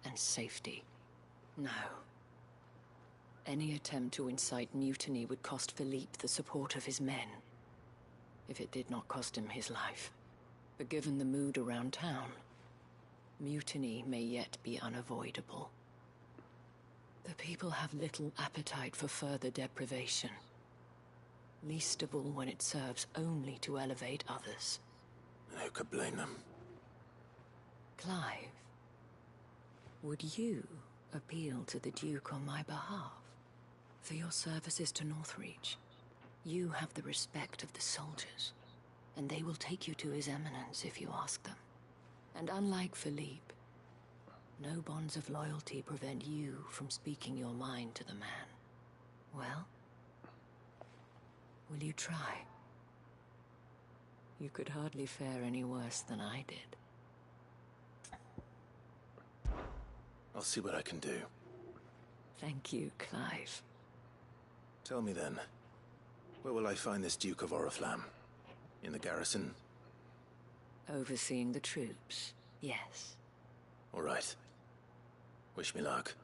and safety. No. Any attempt to incite mutiny would cost Philippe the support of his men. If it did not cost him his life. But given the mood around town, mutiny may yet be unavoidable. The people have little appetite for further deprivation. Least of all when it serves only to elevate others. And who could blame them? Clive, would you appeal to the Duke on my behalf? For your services to Northreach, you have the respect of the soldiers, and they will take you to His Eminence if you ask them. And unlike Philippe, no bonds of loyalty prevent you from speaking your mind to the man. Well, will you try? You could hardly fare any worse than I did. I'll see what I can do. Thank you, Clive. Tell me then, where will I find this Duke of Oriflamme? In the garrison? Overseeing the troops, yes. All right. Wish me luck.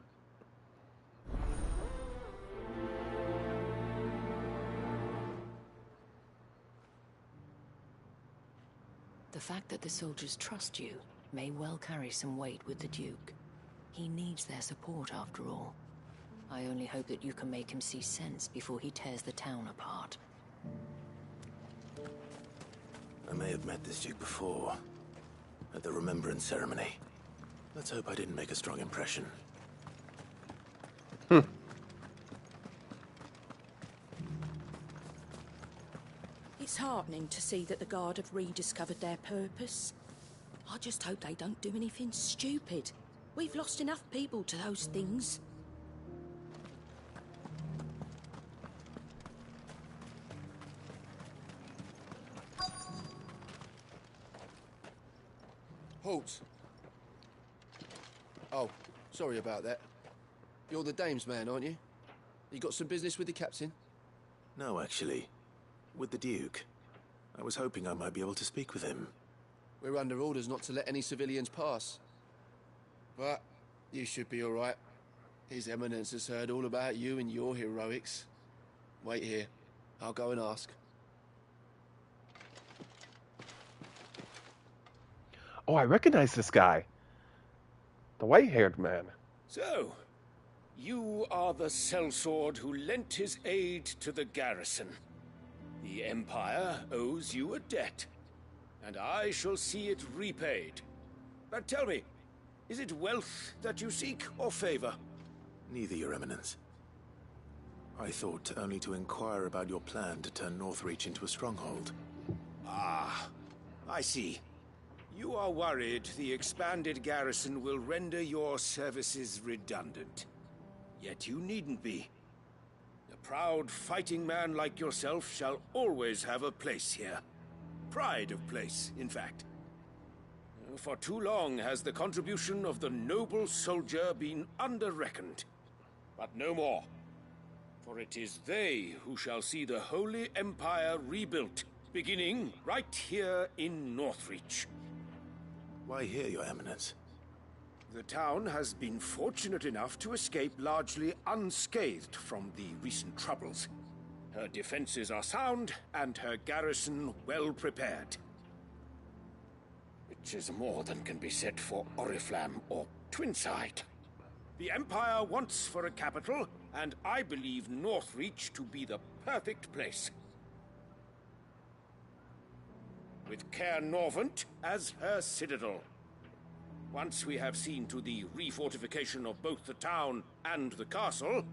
The fact that the soldiers trust you may well carry some weight with the Duke. He needs their support after all. I only hope that you can make him see sense before he tears the town apart. I may have met this Duke before, at the Remembrance Ceremony. Let's hope I didn't make a strong impression. It's heartening to see that the Guard have rediscovered their purpose. I just hope they don't do anything stupid. We've lost enough people to those things. Halt! Oh, sorry about that. You're the dame's man, aren't you? You got some business with the captain? No, actually. With the Duke. I was hoping I might be able to speak with him. We're under orders not to let any civilians pass. But you should be all right. His Eminence has heard all about you and your heroics. Wait here. I'll go and ask. Oh, I recognize this guy. The white-haired man. So, you are the sellsword who lent his aid to the garrison. The Empire owes you a debt, and I shall see it repaid. But tell me, is it wealth that you seek, or favor? Neither, Your Eminence. I thought only to inquire about your plan to turn Northreach into a stronghold. Ah, I see. You are worried the expanded garrison will render your services redundant. Yet you needn't be. A proud fighting man like yourself shall always have a place here. Pride of place, in fact. For too long has the contribution of the noble soldier been under-reckoned. But no more. For it is they who shall see the Holy Empire rebuilt, beginning right here in Northreach. Why here, Your Eminence? The town has been fortunate enough to escape largely unscathed from the recent troubles. Her defenses are sound, and her garrison well prepared. Which is more than can be said for Oriflamme or Twinside. The Empire wants for a capital, and I believe Northreach to be the perfect place. With Caer Norvent as her citadel. Once we have seen to the refortification of both the town and the castle,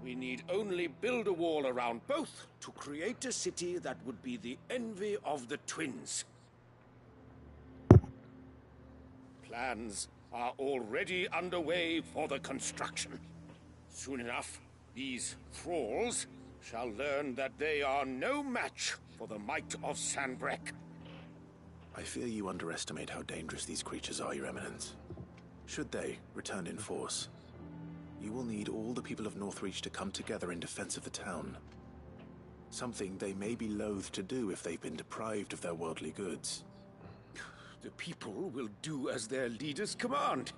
we need only build a wall around both to create a city that would be the envy of the twins. Plans are already underway for the construction. Soon enough, these thralls shall learn that they are no match for the might of Sanbreque. I fear you underestimate how dangerous these creatures are, Your Eminence. Should they return in force, you will need all the people of Northreach to come together in defense of the town. Something they may be loath to do if they've been deprived of their worldly goods. The people will do as their leaders command.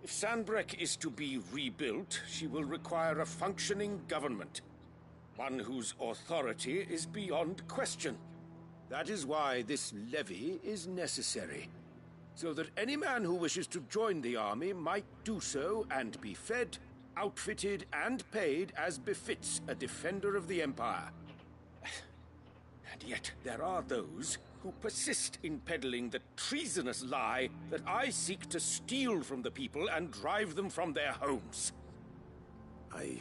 If Sanbreque is to be rebuilt, she will require a functioning government. One whose authority is beyond question. That is why this levy is necessary. So that any man who wishes to join the army might do so and be fed, outfitted, and paid as befits a defender of the Empire. And yet there are those who persist in peddling the treasonous lie that I seek to steal from the people and drive them from their homes. I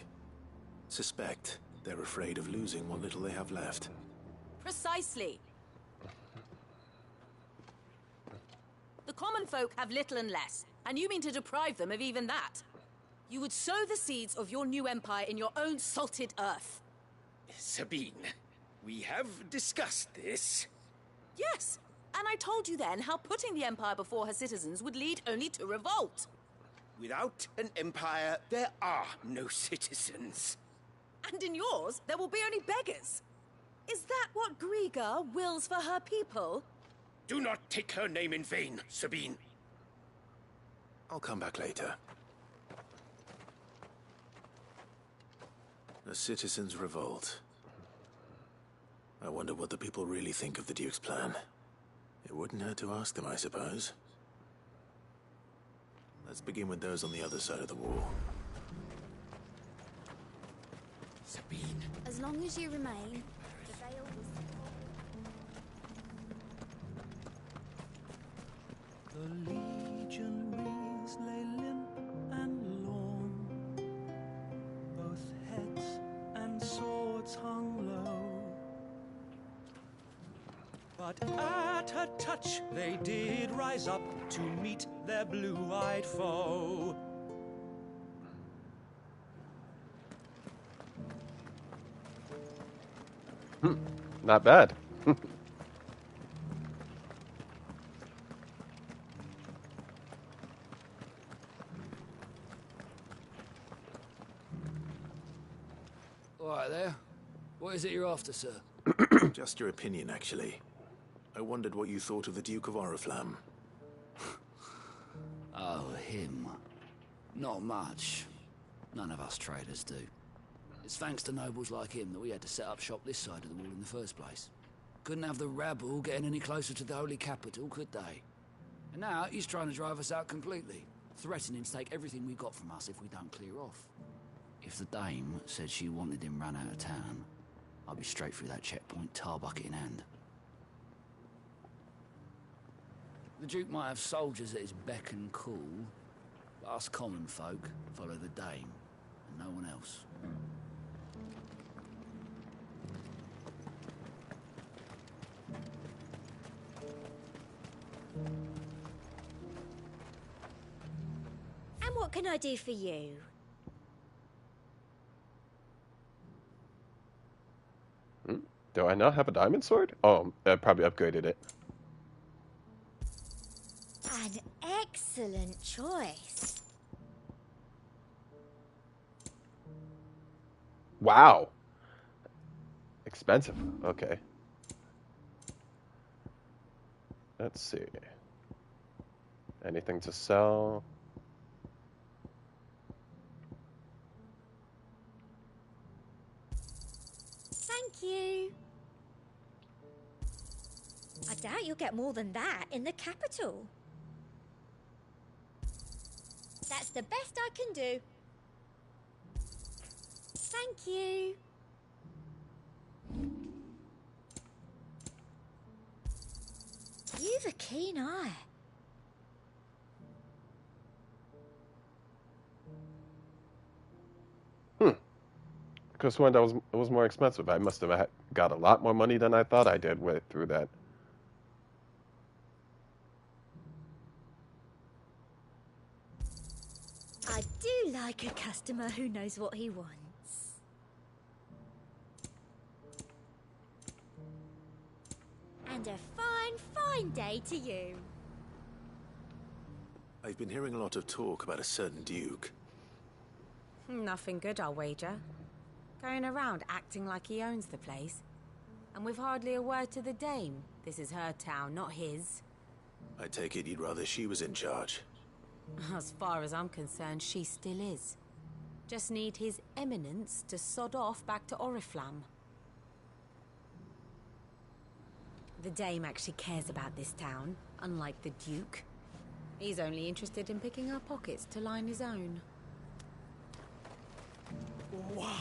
suspect they're afraid of losing what little they have left. Precisely. The common folk have little and less, and you mean to deprive them of even that. You would sow the seeds of your new empire in your own salted earth. Sabine, we have discussed this. Yes, and I told you then how putting the empire before her citizens would lead only to revolt. Without an empire, there are no citizens. And in yours, there will be only beggars. Is that what Griga wills for her people? Do not take her name in vain, Sabine. I'll come back later. A citizens' revolt. I wonder what the people really think of the Duke's plan. It wouldn't hurt to ask them, I suppose. Let's begin with those on the other side of the wall. Sabine. As long as you remain, the veil will... The legionaries lay limp and lorn, both heads and swords hung low. But at her touch they did rise up to meet their blue-eyed foe. Not bad. All right there. What is it you're after, sir? Just your opinion, actually. I wondered what you thought of the Duke of Oriflamme. Oh, him. Not much. None of us traders do. It's thanks to nobles like him that we had to set up shop this side of the wall in the first place. Couldn't have the rabble getting any closer to the holy capital, could they? And now he's trying to drive us out completely, threatening to take everything we got from us if we don't clear off. If the dame said she wanted him run out of town, I'd be straight through that checkpoint, tar bucket in hand. The Duke might have soldiers at his beck and call, but us common folk follow the dame, and no one else. And what can I do for you? Do I not have a diamond sword? Oh, I probably upgraded it. An excellent choice. Wow. Expensive. Okay. Let's see. Anything to sell? Thank you. I doubt you'll get more than that in the capital. That's the best I can do. Thank you. You've a keen eye. Because one that was more expensive. I must have got a lot more money than I thought I did through that. I do like a customer who knows what he wants. And a fine, fine day to you. I've been hearing a lot of talk about a certain duke. Nothing good, I'll wager. Going around acting like he owns the place. And with hardly a word to the dame. This is her town, not his. I take it you'd rather she was in charge. As far as I'm concerned, she still is. Just need his eminence to sod off back to Oriflamme. The dame actually cares about this town, unlike the duke. He's only interested in picking our pockets to line his own. Why?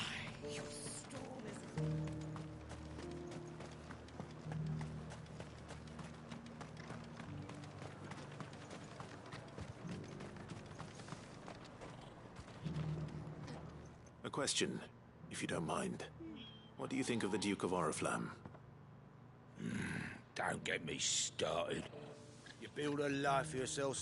A question, if you don't mind. What do you think of the Duke of Oriflamme? Don't get me started. You build a life for yourself